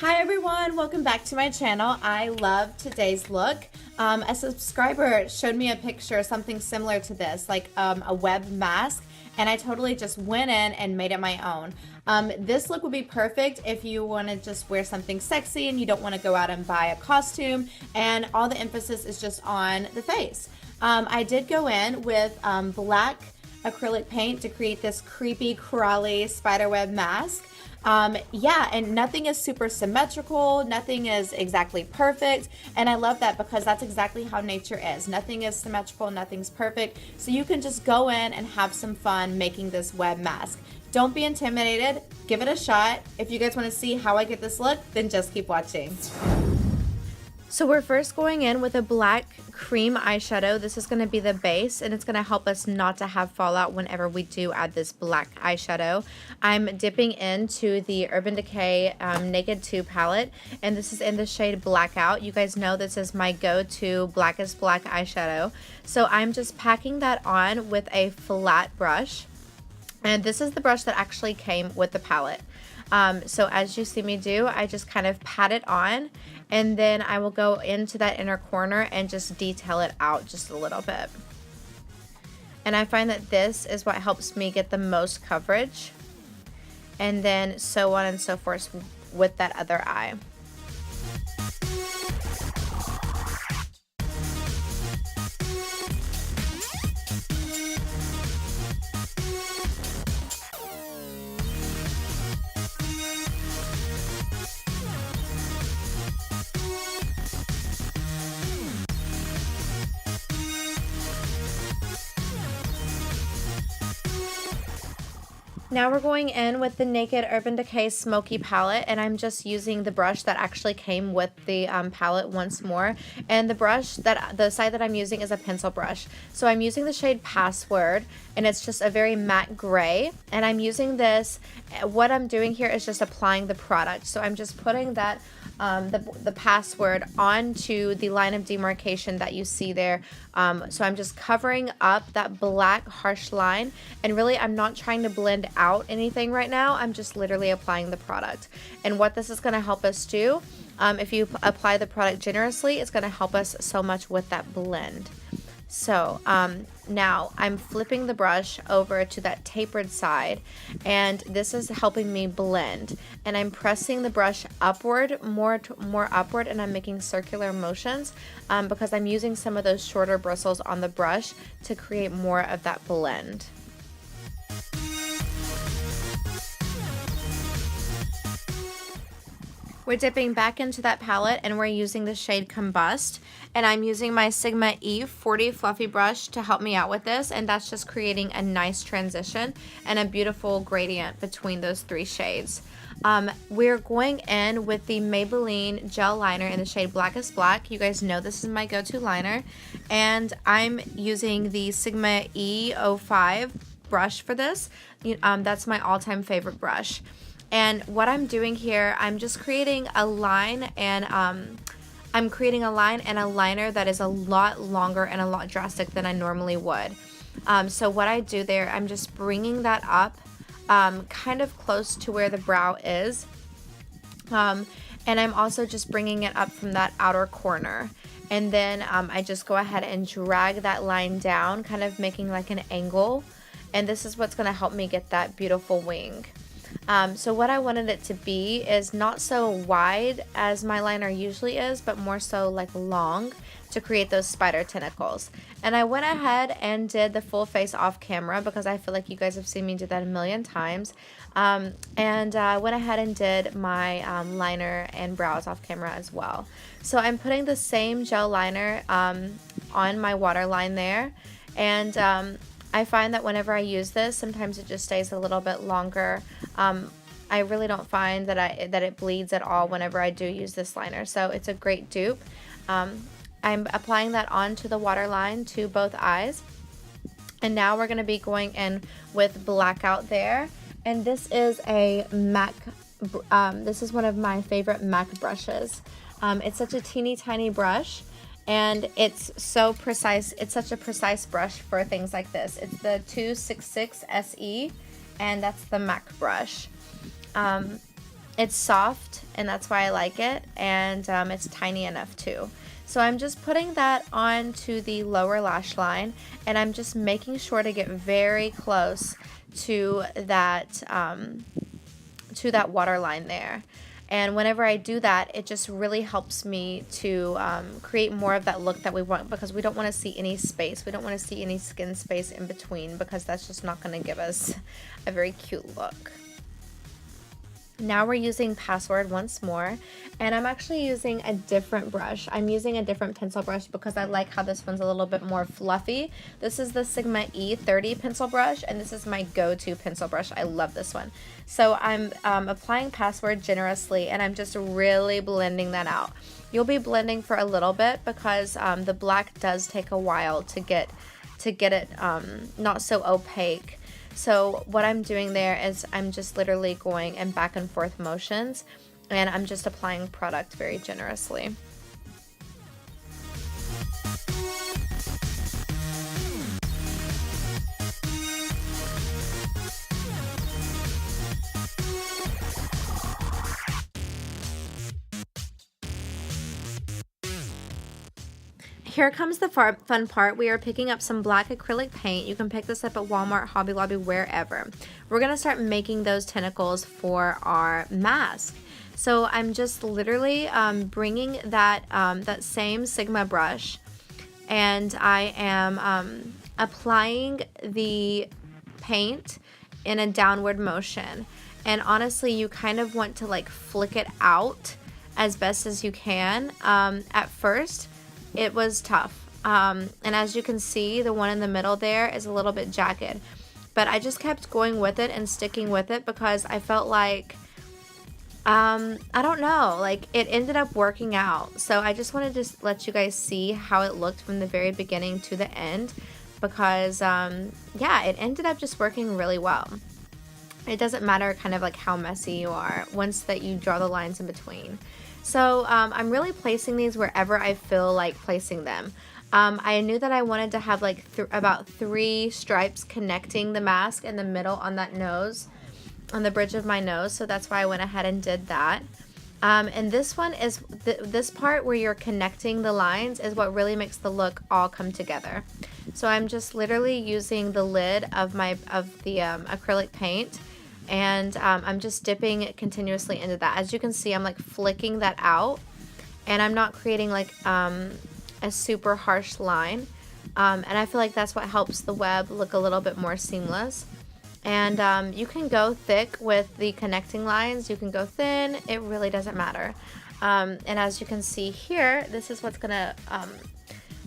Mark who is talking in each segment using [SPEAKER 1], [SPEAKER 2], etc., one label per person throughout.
[SPEAKER 1] Hi everyone, welcome back to my channel. I love today's look. A subscriber showed me a picture, something similar to this, like a web mask, and I totally just went in and made it my own. This look would be perfect if you want to just wear something sexy and you don't want to go out and buy a costume, and all the emphasis is just on the face. I did go in with black acrylic paint to create this creepy Crawley spiderweb mask. Yeah, and nothing is super symmetrical, nothing is exactly perfect, and I love that because that's exactly how nature is. Nothing is symmetrical, nothing's perfect, so you can just go in and have some fun making this web mask. Don't be intimidated, give it a shot. If you guys want to see how I get this look, then just keep watching. So we're first going in with a black cream eyeshadow. This is going to be the base, and it's going to help us not to have fallout whenever we do add this black eyeshadow. I'm dipping into the Urban Decay Naked 2 palette, and this is in the shade Blackout. You guys know this is my go-to blackest black eyeshadow. So I'm just packing that on with a flat brush, and this is the brush that actually came with the palette. So as you see me do, I just kind of pat it on, and then I will go into that inner corner and just detail it out just a little bit. And I find that this is what helps me get the most coverage, and then so on and so forth with that other eye. Now we're going in with the Naked Urban Decay Smoky palette, and I'm just using the brush that actually came with the palette once more. And the side that I'm using is a pencil brush. So I'm using the shade Password, and it's just a very matte gray. And I'm using this, what I'm doing here is just applying the product. So I'm just putting that the Password onto the line of demarcation that you see there. So I'm just covering up that black harsh line, and really I'm not trying to blend out anything right now. I'm just literally applying the product. And what this is going to help us do, if you apply the product generously, it's going to help us so much with that blend. So now I'm flipping the brush over to that tapered side, and this is helping me blend, and I'm pressing the brush upward, more upward, and I'm making circular motions because I'm using some of those shorter bristles on the brush to create more of that blend. We're dipping back into that palette, and we're using the shade Combust, and I'm using my Sigma E40 fluffy brush to help me out with this, and that's just creating a nice transition and a beautiful gradient between those three shades. We're going in with the Maybelline gel liner in the shade Blackest Black. You guys know this is my go-to liner, and I'm using the Sigma E05 brush for this. That's my all-time favorite brush. And what I'm doing here, I'm just creating a line, and I'm creating a line and a liner that is a lot longer and a lot drastic than I normally would. So what I do there, I'm just bringing that up kind of close to where the brow is. And I'm also just bringing it up from that outer corner. And then I just go ahead and drag that line down, kind of making like an angle. And this is what's going to help me get that beautiful wing. So what I wanted it to be is not so wide as my liner usually is, but more so like long to create those spider tentacles. And I went ahead and did the full face off camera because I feel like you guys have seen me do that a million times. And I went ahead and did my liner and brows off camera as well. So I'm putting the same gel liner on my waterline there, and I find that whenever I use this, sometimes it just stays a little bit longer. I really don't find that it bleeds at all whenever I do use this liner, so it's a great dupe. I'm applying that onto the waterline to both eyes, and now we're going to be going in with Blackout there. And this is a MAC. This is one of my favorite MAC brushes. It's such a teeny tiny brush, and it's so precise. It's such a precise brush for things like this. It's the 266 SE, and that's the MAC brush. It's soft, and that's why I like it, and it's tiny enough too. So I'm just putting that onto the lower lash line, and I'm just making sure to get very close to that waterline there. And whenever I do that, it just really helps me to create more of that look that we want, because we don't want to see any space. We don't want to see any skin space in between, because that's just not going to give us a very cute look. Now we're using Password once more, and I'm actually using a different brush. I'm using a different pencil brush because I like how this one's a little bit more fluffy. This is the Sigma E30 pencil brush, and this is my go-to pencil brush. I love this one. So I'm applying Password generously, and I'm just really blending that out. You'll be blending for a little bit because the black does take a while to get it not so opaque. So what I'm doing there is I'm just literally going in back and forth motions, and I'm just applying product very generously. Here comes the fun part. We are picking up some black acrylic paint. You can pick this up at Wal Mart, Hobby Lobby, wherever. We're going to start making those tentacles for our mask. So I'm just literally bringing that same Sigma brush, and I am applying the paint in a downward motion. And honestly, you kind of want to like flick it out as best as you can. At first, it was tough, and as you can see, the one in the middle there is a little bit jagged, but I just kept going with it and sticking with it because I felt like I don't know, like it ended up working out. So I just wanted to let you guys see how it looked from the very beginning to the end, because yeah, it ended up just working really well. It doesn't matter kind of like how messy you are once that you draw the lines in between. So I'm really placing these wherever I feel like placing them. I knew that I wanted to have like about 3 stripes connecting the mask in the middle on that nose, on the bridge of my nose, so that's why I went ahead and did that. And this one is, this part where you're connecting the lines is what really makes the look all come together. So I'm just literally using the lid of the acrylic paint, and I'm just dipping it continuously into that. As you can see, I'm like flicking that out, and I'm not creating like a super harsh line, and I feel like that's what helps the web look a little bit more seamless. And you can go thick with the connecting lines, you can go thin, it really doesn't matter. And as you can see here, this is what's gonna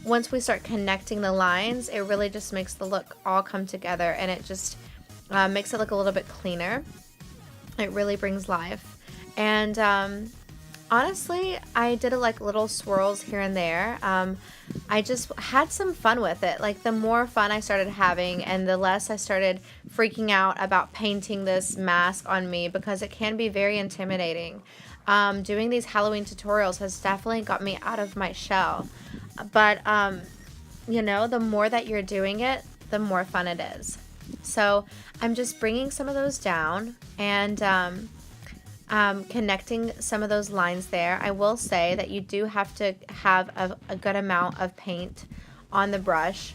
[SPEAKER 1] once we start connecting the lines, it really just makes the look all come together, and it just makes it look a little bit cleaner. It really brings life. And honestly, I did like little swirls here and there. I just had some fun with it. Like the more fun I started having, and the less I started freaking out about painting this mask on me, because it can be very intimidating. Doing these Halloween tutorials has definitely got me out of my shell. But you know, the more that you're doing it, the more fun it is. So I'm just bringing some of those down and connecting some of those lines there. I will say that you do have to have a good amount of paint on the brush,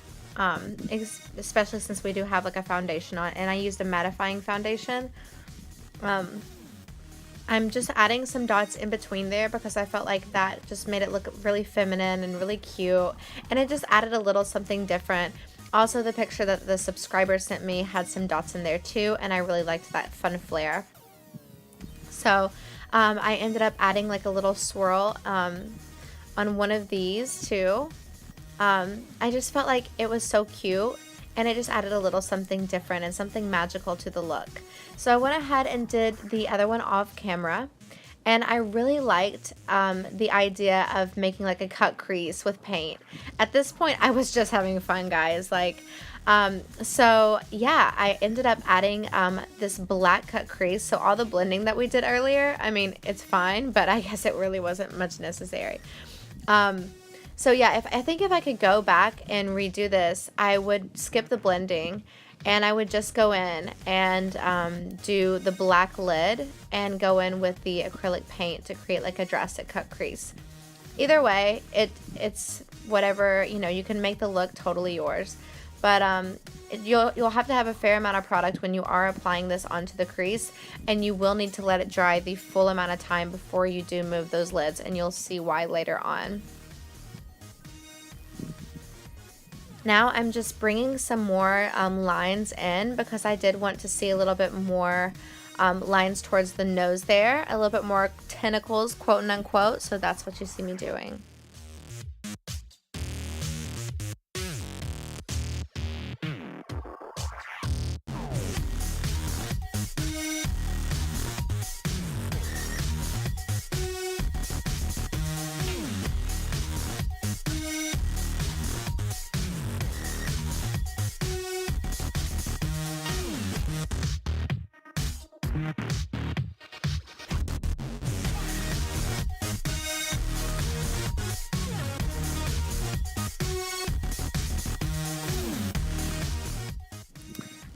[SPEAKER 1] especially since we do have like a foundation on, and I used a mattifying foundation. I'm just adding some dots in between there because I felt like that just made it look really feminine and really cute, and it just added a little something different. Also, the picture that the subscriber sent me had some dots in there too, and I really liked that fun flare. So I ended up adding like a little swirl on one of these too. I just felt like it was so cute, and it just added a little something different and something magical to the look. So I went ahead and did the other one off camera, and I really liked the idea of making like a cut crease with paint. At this point, I was just having fun, guys. Like, so yeah, I ended up adding this black cut crease. So all the blending that we did earlier, I mean, it's fine, but I guess it really wasn't much necessary. So yeah, I think if I could go back and redo this, I would skip the blending and I would just go in and do the black lid and go in with the acrylic paint to create like a drastic cut crease. Either way, it's whatever, you know, you can make the look totally yours. But you'll have to have a fair amount of product when you are applying this onto the crease, and you will need to let it dry the full amount of time before you do move those lids, and you'll see why later on. Now I'm just bringing some more lines in because I did want to see a little bit more lines towards the nose there, a little bit more tentacles, quote and unquote, so that's what you see me doing.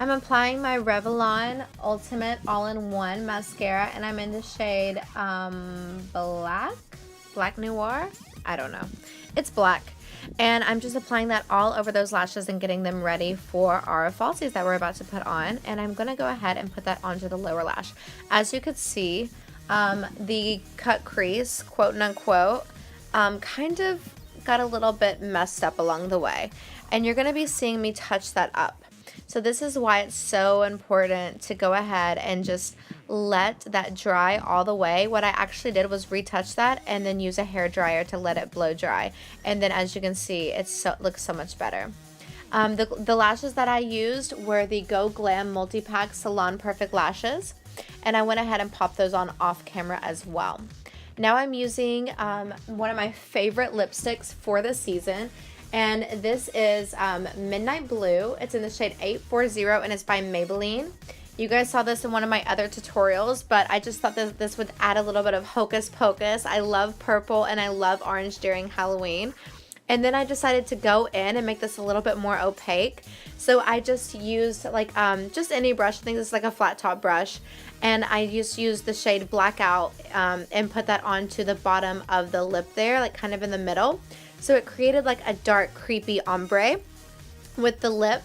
[SPEAKER 1] I'm applying my Revlon Ultimate All-in-One Mascara, and I'm in the shade Black Noir? I don't know. It's black. And I'm just applying that all over those lashes and getting them ready for our falsies that we're about to put on. And I'm going to go ahead and put that onto the lower lash. As you could see, the cut crease, quote and unquote, kind of got a little bit messed up along the way. And you're going to be seeing me touch that up. So this is why it's so important to go ahead and just let that dry all the way. What I actually did was retouch that and then use a hair dryer to let it blow dry. And then as you can see, it looks so much better. The lashes that I used were the Go Glam Multi-Pack Salon Perfect Lashes. And I went ahead and popped those on off camera as well. Now I'm using one of my favorite lipsticks for the season. And this is Midnight Blue. It's in the shade 840 and it's by Maybelline. You guys saw this in one of my other tutorials, but I just thought that this would add a little bit of hocus pocus. I love purple and I love orange during Halloween. And then I decided to go in and make this a little bit more opaque. So I just used like just any brush. I think this is like a flat top brush. And I just used the shade Blackout and put that onto the bottom of the lip there, like kind of in the middle. So it created like a dark, creepy ombre with the lip.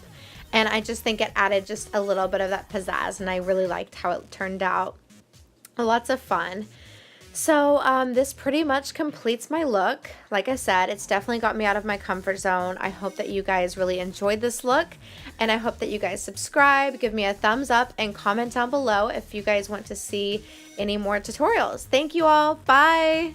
[SPEAKER 1] And I just think it added just a little bit of that pizzazz. And I really liked how it turned out. Lots of fun. So this pretty much completes my look. Like I said, it's definitely got me out of my comfort zone. I hope that you guys really enjoyed this look. And I hope that you guys subscribe, give me a thumbs up, and comment down below if you guys want to see any more tutorials. Thank you all. Bye.